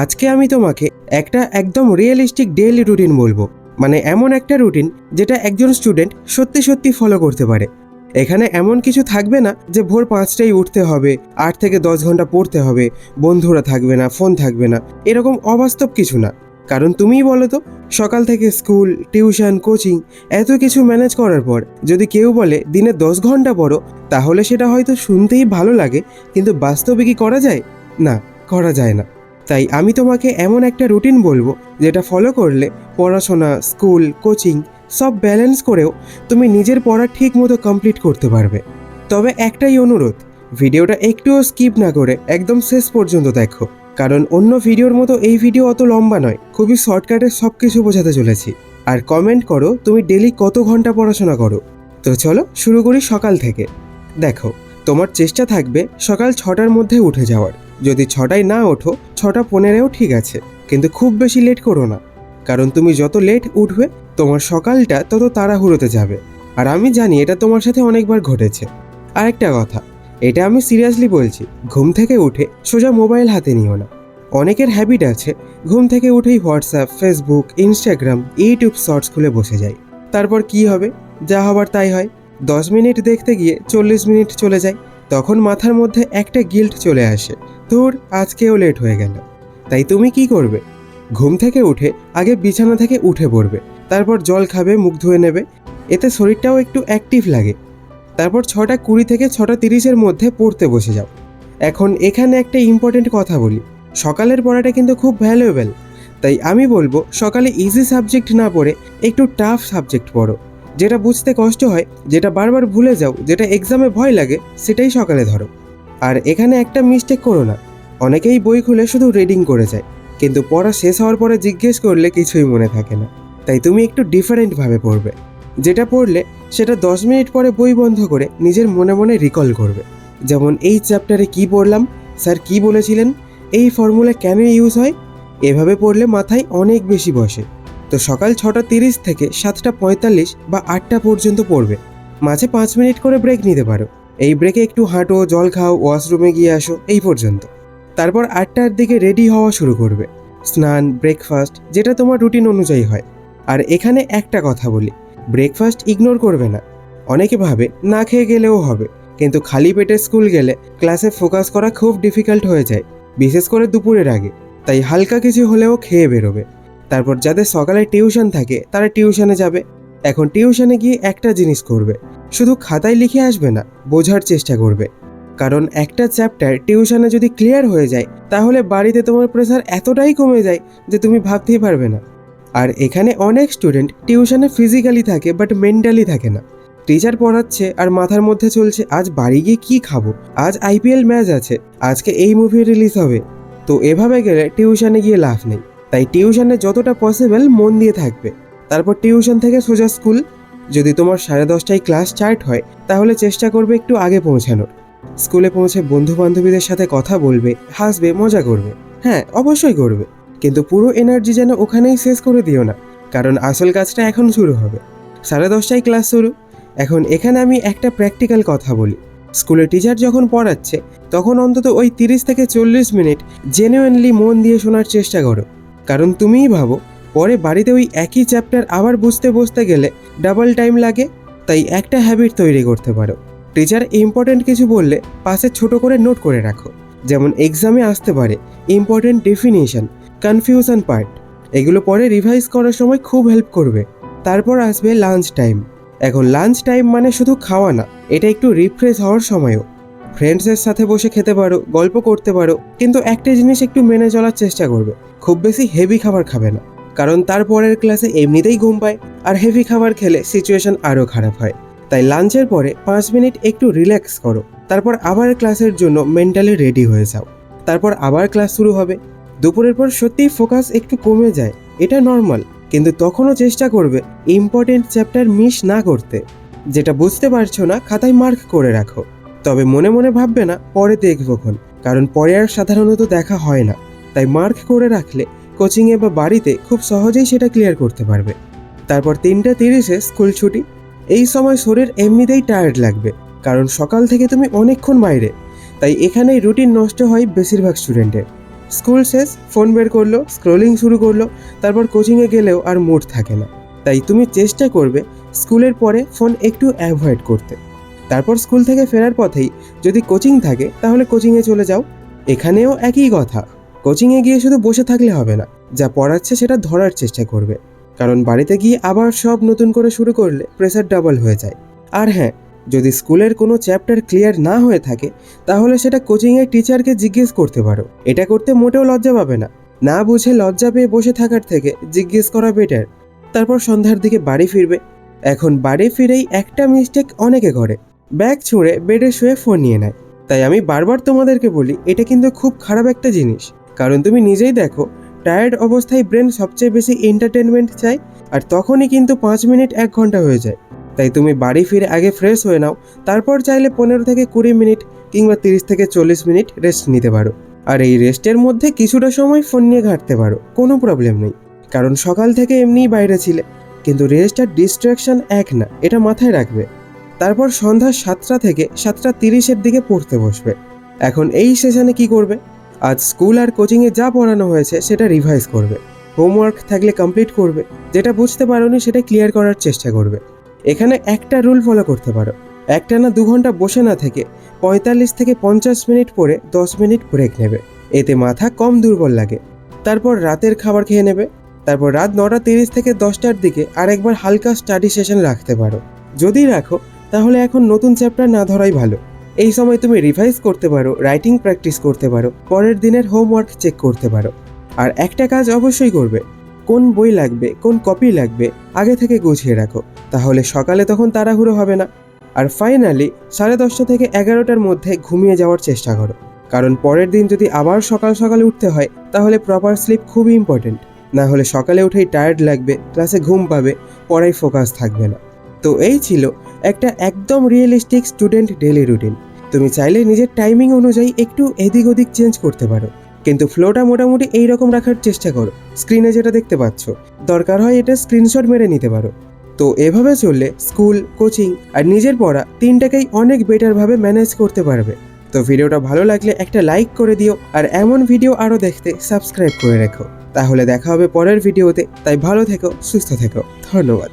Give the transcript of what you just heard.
আজকে আমি তোমাকে একটা একদম রিয়েলিস্টিক ডেইলি রুটিন বলবো। মানে এমন একটা রুটিন যেটা একজন স্টুডেন্ট সত্যি সত্যি ফলো করতে পারে। এখানে এমন কিছু থাকবে না যে ভোর 5টায় উঠতে হবে, 8 থেকে 10 ঘন্টা পড়তে হবে, বন্ধুরা থাকবে না, ফোন থাকবে না, এরকম অবাস্তব কিছু না। কারণ তুমিই বলো তো, সকাল থেকে স্কুল, টিউশন, কোচিং এত কিছু ম্যানেজ করার পর যদি কেউ বলে দিনে 10 ঘন্টা পড়ো, তাহলে সেটা হয়তো শুনতেই ভালো লাগে, কিন্তু বাস্তবে কি করা যায়? না, করা যায় না। তাই আমি তোমাকে এমন একটা রুটিন বলবো যেটা ফলো করলে পড়াশোনা, স্কুল, কোচিং সব ব্যালেন্স করেও তুমি নিজের পড়া ঠিক মতো কমপ্লিট করতে পারবে। তবে একটাই অনুরোধ, ভিডিওটা একটুও স্কিপ না করে একদম শেষ পর্যন্ত দেখো, কারণ অন্য ভিডিওর মতো এই ভিডিও অত লম্বা নয়, খুবই শর্টকাটে সব কিছু বোঝাতে চলেছি। আর কমেন্ট করো তুমি ডেলি কত ঘন্টা পড়াশোনা করো। তো চলো শুরু করি সকাল থেকে। দেখো, তোমার চেষ্টা থাকবে সকাল 6টার মধ্যে উঠে যাওয়ার। যদি 6টায় না ওঠো, 6:15 ঠিক আছে, কিন্তু খুব বেশি লেট করো না। কারণ তুমি যত লেট উঠবে তোমার সকালটা তত তাড়াহুড়োতে যাবে। আর আমি জানি এটা তোমার সাথে অনেকবার ঘটেছে। আরেকটা কথা, এটা আমি সিরিয়াসলি বলছি, ঘুম থেকে উঠে সোজা মোবাইল হাতে নিও না। অনেকের হ্যাবিট আছে ঘুম থেকে উঠেই WhatsApp, Facebook, Instagram, YouTube shorts খুলে বসে যায়। তারপর কি হবে? যা হবার তাই হয়। 10 মিনিট দেখতে গিয়ে 40 মিনিট চলে যায়। তখন মাথার মধ্যে একটা গিল্ট চলে আসে, তোর আজকেও লেট হয়ে গেল। তাই তুমি কি করবে? ঘুম থেকে উঠে আগে বিছানা থেকে উঠে পড়বে, তারপর জল খাবে, মুখ ধুয়ে নেবে, এতে শরীরটাও একটু অ্যাক্টিভ লাগে। তারপর 6:20 থেকে 6:30-এর মধ্যে পড়তে বসে যাও। এখন এখানে একটা ইম্পর্টেন্ট কথা বলি, সকালের পড়াটা কিন্তু খুব ভ্যালুয়েবল। তাই আমি বলবো সকালে ইজি সাবজেক্ট না পড়ে একটু টাফ সাবজেক্ট পড়ো। যেটা বুঝতে কষ্ট হয়, যেটা বারবার ভুলে যাও, যেটা এক্সামে ভয় লাগে, সেটাই সকালে ধরো। আর এখানে একটা মিস্টেক করো না, অনেকেই বই খুলে শুধু রিডিং করে যায়, কিন্তু পড়া শেষ হওয়ার পরে জিজ্ঞেস করলে কিছুই মনে থাকে না। তাই তুমি একটু ডিফারেন্টভাবে পড়বে। যেটা পড়লে সেটা 10 মিনিট পরে বই বন্ধ করে নিজের মনে মনে রিকল করবে। যেমন এই চ্যাপ্টারে কি পড়লাম, স্যার কি বলেছিলেন, এই ফর্মুলা কেন ইউজ হয়। এভাবে পড়লে মাথায় অনেক বেশি বসে। তো সকাল 6:30 থেকে 7:45 বা 8টা পর্যন্ত পড়বে। মাঝে 5 মিনিট করে ব্রেক নিতে পারো। এই ব্রেকে একটু হাঁটো, জল খাও, ওয়াশরুমে গিয়ে আসো, এই পর্যন্ত। তারপর 8টার দিকে রেডি হওয়া শুরু করবে, স্নান, ব্রেকফাস্ট, যেটা তোমার রুটিন অনুযায়ী হয়। আর এখানে একটা কথা বলি, ব্রেকফাস্ট ইগনোর করবে না। অনেকে ভাবে না খেয়ে গেলেও হবে, কিন্তু খালি পেটে স্কুল গেলে ক্লাসে ফোকাস করা খুব ডিফিকাল্ট হয়ে যায়, বিশেষ করে দুপুরের আগে। তাই হালকা কিছু হলেও খেয়ে বেরোবে। তারপর যাদের সকালে টিউশন থাকে তারা টিউশনে যাবে। এখন টিউশনে গিয়ে একটা জিনিস করবে, শুধু খাতায় লিখে আসবে না, বোঝার চেষ্টা করবে। কারণ একটা চ্যাপ্টার টিউশনে যদি ক্লিয়ার হয়ে যায়, তাহলে বাড়িতে তোমার প্রেসার এতটাই কমে যায় যে তুমি ভাবতেই পারবে না। আর এখানে অনেক স্টুডেন্ট টিউশনে ফিজিক্যালি থাকে বাট মেন্টালি থাকে না। টিচার পড়াচ্ছে আর মাথার মধ্যে চলছে আজ বাড়ি গিয়ে কি খাবো, আজ আইপিএল ম্যাচ আছে, আজকে এই মুভি রিলিজ হবে। তো এভাবে গেলে টিউশনে গিয়ে লাভ নেই। তাই টিউশনে যতটা পসিবল মন দিয়ে থাকবে। তারপর টিউশন থেকে সোজা স্কুল। যদি তোমার 10:30টায় ক্লাস স্টার্ট হয়, তাহলে চেষ্টা করবে একটু আগে পৌঁছানোর। স্কুলে পৌঁছে বন্ধু বান্ধবীদের সাথে কথা বলবে, হাসবে, মজা করবে। হ্যাঁ, অবশ্যই করবে, কিন্তু পুরো এনার্জি যেন ওখানেই শেষ করে দিও না, কারণ আসল কাজটা এখন শুরু হবে। 10:30টায় ক্লাস শুরু। এখন এখানে আমি একটা প্র্যাকটিক্যাল কথা বলি, স্কুলে টিচার যখন পড়াচ্ছে তখন অন্তত ওই 30 থেকে 40 মিনিট জেনুইনলি মন দিয়ে শোনার চেষ্টা করো। কারণ তুমিই ভাবো, পরে বাড়িতে ওই একই চ্যাপ্টার আবার বুঝতে বসতে গেলে ডাবল টাইম লাগে। তাই একটা হ্যাবিট তৈরি করতে পারো, টিচার ইম্পর্টেন্ট কিছু বললে পাশে ছোট করে নোট করে রাখো। যেমন এক্সামে আসতে পারে ইম্পর্টেন্ট ডেফিনিশন, কনফিউশন পার্ট, এগুলো পরে রিভাইজ করার সময় খুব হেল্প করবে। তারপর আসবে লাঞ্চ টাইম। এখন লাঞ্চ টাইম মানে শুধু খাওয়া না, এটা একটু রিফ্রেশ হওয়ার সময়ও। ফ্রেন্ডসের সাথে বসে খেতে পারো, গল্প করতে পারো, কিন্তু একটা জিনিস একটু মেনে চলার চেষ্টা করবে, খুব বেশি হেভি খাবার খাবে না। কারণ তারপরের ক্লাসে এমনিতেই ঘুম পায়, আর হেভি খাবার খেলে সিচুয়েশন আরও খারাপ হয়। তাই লাঞ্চের পরে 5 মিনিট একটু রিল্যাক্স করো, তারপর আবার ক্লাসের জন্য মেন্টালি রেডি হয়ে যাও। তারপর আবার ক্লাস শুরু হবে। দুপুরের পর সত্যিই ফোকাস একটু কমে যায়, এটা নর্মাল, কিন্তু তখনও চেষ্টা করবে ইম্পর্টেন্ট চ্যাপ্টার মিস না করতে। যেটা বুঝতে পারছো না খাতায় মার্ক করে রাখো, তবে মনে মনে ভাববে না পরে দেখবো খন, কারণ পরে আর সাধারণত দেখা হয় না। তাই মার্ক করে রাখলে কোচিংয়ে বা বাড়িতে খুব সহজেই সেটা ক্লিয়ার করতে পারবে। তারপর 3:30-এ স্কুল ছুটি। এই সময় শরীর এমনিতেই টায়ার্ড লাগবে, কারণ সকাল থেকে তুমি অনেকক্ষণ বাইরে। তাই এখানেই রুটিন নষ্ট হয় বেশিরভাগ স্টুডেন্টের। স্কুল শেষ, ফোন বের করলো, স্ক্রোলিং শুরু করলো, তারপর কোচিংয়ে গেলেও আর মুড থাকে না। তাই তুমি চেষ্টা করবে স্কুলের পরে ফোন একটু অ্যাভয়েড করতে। তারপর স্কুল থেকে ফেরার পথেই যদি কোচিং থাকে তাহলে কোচিংয়ে চলে যাও। এখানেও একই কথা, কোচিংয়ে গিয়ে শুধু বসে থাকলে হবে না, যা পড়াচ্ছে সেটা ধরার চেষ্টা করবে, কারণ বাড়িতে গিয়ে আবার সব নতুন করে শুরু করলে প্রেসার ডাবল হয়ে যায়। আর হ্যাঁ, যদি স্কুলের কোনো চ্যাপ্টার ক্লিয়ার না হয়ে থাকে তাহলে সেটা কোচিংয়ের টিচারকে জিজ্ঞেস করতে পারো। এটা করতে মোটেও লজ্জা পাবে না, না বুঝে লজ্জা পেয়ে বসে থাকার থেকে জিজ্ঞেস করা বেটার। তারপর সন্ধ্যার দিকে বাড়ি ফিরবে। এখন বাড়ি ফিরেই একটা মিস্টেক অনেকে করে, ব্যাগ ছুঁড়ে বেডে শুয়ে ফোন নিয়ে নেয়। তাই আমি বারবার তোমাদেরকে বলি এটা কিন্তু খুব খারাপ একটা জিনিস, কারণ তুমি নিজেই দেখো টায়ার্ড অবস্থায় ব্রেন সবচেয়ে বেশি এন্টারটেনমেন্ট চায়, আর তখনই কিন্তু 5 মিনিট 1 ঘন্টা হয়ে যায়। তাই তুমি বাড়ি ফিরে আগে ফ্রেশ হয়ে নাও, তারপর চাইলে 15 থেকে 20 মিনিট কিংবা 30 থেকে 40 মিনিট রেস্ট নিতে পারো। আর এই রেস্টের মধ্যে কিছুটা সময় ফোন নিয়ে ঘাঁটতে পারো, কোনো প্রবলেম নেই, কারণ সকাল থেকে এমনিই বাইরে ছিলে। কিন্তু রেস্ট আর ডিস্ট্র্যাকশন এক না, এটা মাথায় রাখবে। তারপর সন্ধ্যা 7টা থেকে 7:30-এর দিকে পড়তে বসবে। এখন এই সেশনে কি করবে? আজ স্কুল আর কোচিংয়ে যা পড়ানো হয়েছে সেটা রিভাইজ করবে। হোমওয়ার্ক থাকলে কমপ্লিট করবে, যেটা বুঝতে পারোনি সেটা ক্লিয়ার করার চেষ্টা করবে। এখানে একটা রুল ফলো করতে পারো, একটানা 2 ঘন্টা বসে না থেকে 45 থেকে 50 মিনিট পরে 10 মিনিট ব্রেক নেবে, এতে মাথা কম দুর্বল লাগে। তারপর রাতের খাবার খেয়ে নেবে। তারপর রাত 9:30 থেকে 10টার দিকে আরেকবার হালকা স্টাডি সেশন রাখতে পারো। যদি রাখো তাহলে এখন নতুন চ্যাপ্টার না ধরাই ভালো। এই সময় তুমি রিভাইজ করতে পারো, রাইটিং প্র্যাকটিস করতে পারো, পরের দিনের হোমওয়ার্ক চেক করতে পারো। আর একটা কাজ অবশ্যই করবে, কোন বই লাগবে, কোন কপি লাগবে আগে থেকে গুছিয়ে রাখো, তাহলে সকালে তখন তাড়াহুড়ো হবে না। আর ফাইনালি 10:30 থেকে 11টার মধ্যে ঘুমিয়ে যাওয়ার চেষ্টা করো, কারণ পরের দিন যদি আবার সকাল সকালে উঠতে হয় তাহলে প্রপার স্লিপ খুবই ইম্পর্টেন্ট। না হলে সকালে উঠেই টায়ার্ড লাগবে, ক্লাসে ঘুম পাবে, পড়ায় ফোকাস থাকবে না। তো এই ছিল একটা একদম রিয়েলিস্টিক স্টুডেন্ট ডেইলি রুটিন। তুমি চাইলে নিজের টাইমিং অনুযায়ী একটু এদিক ওদিক চেঞ্জ করতে পারো, কিন্তু ফ্লোটা মোটামুটি এইরকম রাখার চেষ্টা করো। স্ক্রিনে যেটা দেখতে পাচ্ছ, দরকার হয় এটা স্ক্রিনশট মেরে নিতে পারো। তো এভাবে চললে স্কুল, কোচিং আর নিজের পড়া তিনটাকেই অনেক বেটারভাবে ম্যানেজ করতে পারবে। তো ভিডিওটা ভালো লাগলে একটা লাইক করে দিও, আর এমন ভিডিও আরও দেখতে সাবস্ক্রাইব করে রেখো। তাহলে দেখা হবে পরের ভিডিওতে। তাই ভালো থেকো, সুস্থ থেকো, ধন্যবাদ।